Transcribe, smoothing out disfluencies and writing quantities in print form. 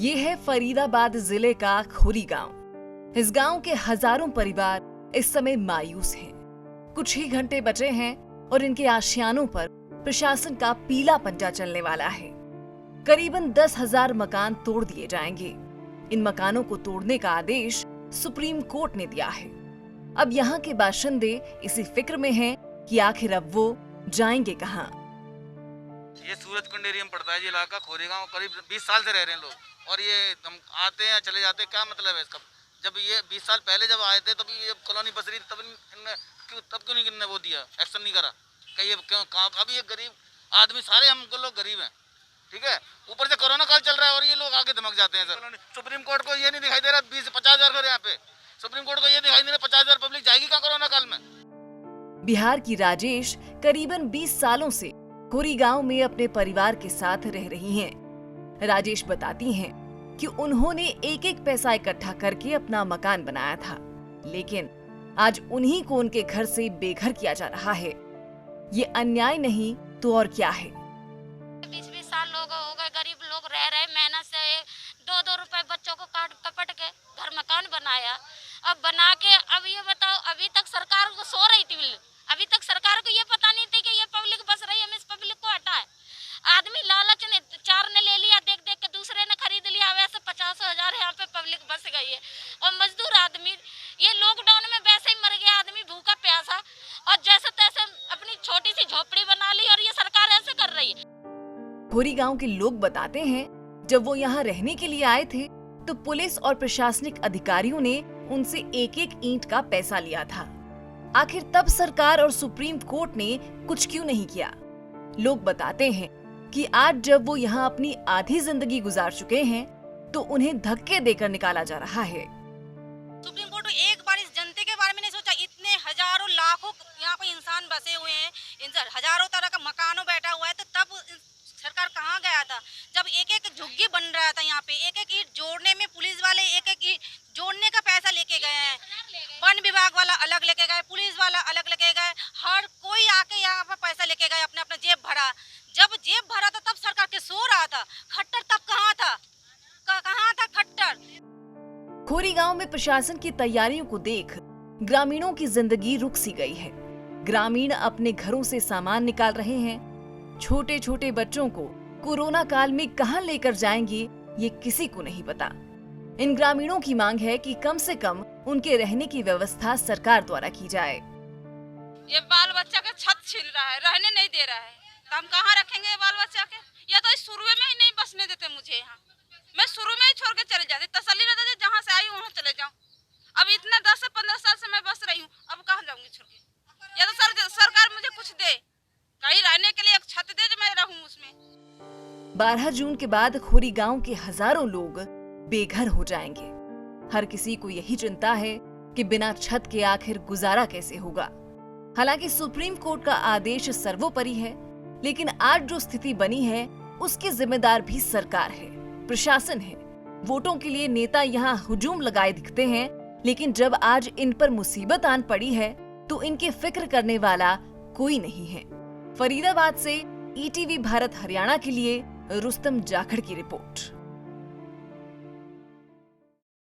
ये है फरीदाबाद जिले का खोरी गांव। इस गांव के हजारों परिवार इस समय मायूस हैं। कुछ ही घंटे बचे हैं और इनके आशियानों पर प्रशासन का पीला पंजा चलने वाला है। करीबन 10,000 मकान तोड़ दिए जाएंगे। इन मकानों को तोड़ने का आदेश सुप्रीम कोर्ट ने दिया है। अब यहाँ के बाशिंदे इसी फिक्र में हैं कि आखिर अब वो जाएंगे कहाँ। ये सूरजकुंड एरिया में पड़ता है, ये इलाका खोरी गांव। करीब 20 साल से रह रहे हैं लोग, और ये हम आते हैं चले जाते हैं। क्या मतलब है इसका? जब ये 20 साल पहले जब आए थे तब ये कॉलोनी बस रही थी, तब क्यों नहीं इनने वो दिया, एक्शन नहीं करा? कहीं क्यों? अभी ये गरीब आदमी, सारे हम लोग गरीब हैं, ठीक है। ऊपर से कोरोना काल चल रहा है और ये लोग आगे धमक जाते हैं। सर, सुप्रीम कोर्ट को ये नहीं दिखाई दे रहा 20 से 50,000 घर यहाँ पे। सुप्रीम कोर्ट को ये दिखाई दे रहा 50,000 पब्लिक जाएगी कहाँ कोरोना काल में? बिहार की राजेश करीबन 20 सालों से खोरी गांव में अपने परिवार के साथ रह रही हैं। राजेश बताती हैं कि उन्होंने एक एक पैसा इकट्ठा करके अपना मकान बनाया था, लेकिन आज उन्हीं को उनके घर से बेघर किया जा रहा है। ये अन्याय नहीं तो और क्या है। 20-20 साल लोग हो गए, गरीब लोग रह रहे, मेहनत से 2-2 रुपए बच्चों को काट कपट के घर मकान बनाया। अब बना के अब ये बताओ, अभी तक सरकार को सो रही थी। अभी तक सरकार को ये पता नहीं थी कि ये पब्लिक बस रही है, हम इस पब्लिक को हटाए। आदमी लालच ने 4 ने ले लिया, देख देख के दूसरे ने खरीद लिया। वैसे 50,000 यहाँ पे पब्लिक बस गई है। और मजदूर आदमी ये लॉकडाउन में वैसे ही मर गया आदमी भूखा प्यासा, और जैसे तैसे अपनी छोटी सी झोपड़ी बना ली, और ये सरकार ऐसे कर रही है। खोरी गांव के लोग बताते हैं, जब वो यहाँ रहने के लिए आए थे तो पुलिस और प्रशासनिक अधिकारियों ने उनसे एक एक ईंट का पैसा लिया था। आखिर तब सरकार और सुप्रीम कोर्ट ने कुछ क्यों नहीं किया? लोग बताते हैं कि आज जब वो यहाँ अपनी आधी जिंदगी गुजार चुके हैं तो उन्हें धक्के देकर निकाला जा रहा है। सुप्रीम कोर्ट एक बार इस जनता के बारे में नहीं सोचा। इतने हजारों लाखों यहाँ पे इंसान बसे हुए हैं, हजारों तरह का मकानों बैठा हुआ है, तो तब सरकार कहाँ गया था? जब एक एक झुग्गी बन रहा था यहाँ पे, एक एक ईंट जोड़ने में पुलिस वाले एक एक ईंट जोड़ने का पैसा लेके गए हैं। वन विभाग वाला अलग लेके गए, पुलिस वाला अलग लेके गए, हर कोई आके यहाँ पर पैसा लेके गए, अपने अपने जेब भरा। जब जेब भरा था तब सरकार के सो रहा था। खट्टर तब कहाँ था? कहाँ था खट्टर? खोरी गांव में प्रशासन की तैयारियों को देख ग्रामीणों की जिंदगी रुक सी गई है। ग्रामीण अपने घरों से सामान निकाल रहे हैं। छोटे छोटे बच्चों को कोरोना काल में कहां लेकर जाएंगे ये किसी को नहीं पता। इन ग्रामीणों की मांग है कि कम से कम उनके रहने की व्यवस्था सरकार द्वारा की जाए। ये बाल बच्चा का छत छीन रहा है, रहने नहीं दे रहा है, तो हम कहाँ रखेंगे बाल बच्चा के? या तो शुरू में ही नहीं बसने देते मुझे यहाँ। मैं शुरू में ही छोड़ के चले जाती, तसल्ली रहता है जहाँ से आई वहाँ चले जाऊँ। अब इतना 10 से 15 साल से मैं बस रही हूँ, अब कहाँ जाऊंगी छोड़ के? या तो सरकार मुझे कुछ दे, कहीं रहने के लिए एक छत दे जो मैं रहूं उसमें। 12 जून के बाद खोरी गांव के हजारों लोग बेघर हो जाएंगे। हर किसी को यही चिंता है कि बिना छत के आखिर गुजारा कैसे होगा। हालांकि सुप्रीम कोर्ट का आदेश सर्वोपरि है, लेकिन आज जो स्थिति बनी है उसकी जिम्मेदार भी सरकार है, प्रशासन है। वोटों के लिए नेता यहाँ हुजूम लगाए दिखते हैं, लेकिन जब आज इन पर मुसीबत आन पड़ी है तो इनकी फिक्र करने वाला कोई नहीं है। फरीदाबाद से ईटीवी भारत हरियाणा के लिए रुस्तम जाखड़ की रिपोर्ट।